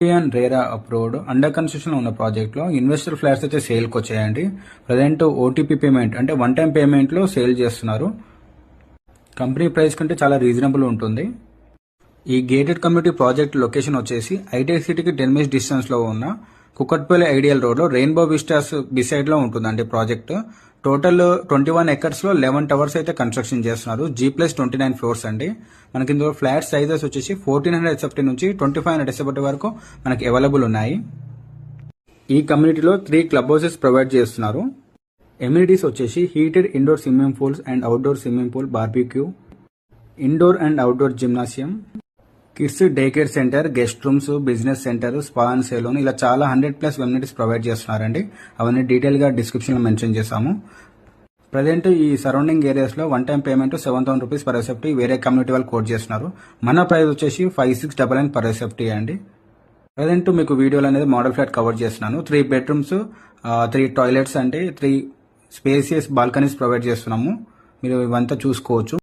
And RERA approved under construction ఉన్న ప్రాజెక్ట్లో investor flats అయితే సేల్కి వచ్చాయండి. ప్రజెంట్ ఓటీపీ పేమెంట్ అంటే వన్ టైం పేమెంట్లో సేల్ చేస్తున్నారు. కంపెనీ ప్రైస్ కంటే చాలా రీజనబుల్ ఉంటుంది. ఈ గేటెడ్ కమ్యూనిటీ ప్రాజెక్ట్ లొకేషన్ వచ్చేసి ఐటెక్ సిటీకి 10 minutes డిస్టెన్స్లో ఉన్న కుకట్పల్లి ఐడియల్ రోడ్లో రెయిన్బో విస్టాస్ బిసైడ్లో ఉంటుందండి ప్రాజెక్ట్. టోటల్ 21 acres లో 11 towers అయితే కన్స్ట్రక్షన్ చేస్తున్నారు. G+29 floors అండి. మనకి ఇందులో ఫ్లాట్ సైజెస్ వచ్చేసి 1400 SFT నుంచి 2500 SFT వరకు మనకి అవైలబుల్ ఉన్నాయి. ఈ కమ్యూనిటీలో 3 క్లబ్ హౌసెస్ ప్రొవైడ్ చేస్తున్నారు. ఎమ్యూనిటీస్ వచ్చేసి heated indoor swimming pools and outdoor swimming pool, barbecue, indoor and outdoor gymnasium, kids day care centre, guest rooms, business centre, spa and salon, ఇలా చాలా 100+ ఎమ్యూనిటీస్ ప్రొవైడ్ చేస్తున్నారండి. అవన్నీ డీటెయిల్గా డిస్క్రిప్షన్లో మెన్షన్ చేశాము. Present ఈ సరౌండింగ్ ఏరియాస్లో one time payment 7,000 rupees per SFT వేరే కమ్యూనిటీ వాళ్ళు కోట్ చేస్తున్నారు. మన ప్రైస్ వచ్చేసి 5699 per SFT అండి. ప్రజెంట్ మీకు వీడియోలో అనేది మోడల్ ఫ్లాట్ కవర్ చేస్తున్నాను. 3 bedrooms, 3 toilets అంటే 3 స్పేసియస్ బాల్కనీస్ ప్రొవైడ్ చేస్తున్నాము. మీరు ఇవంతా చూసుకోవచ్చు.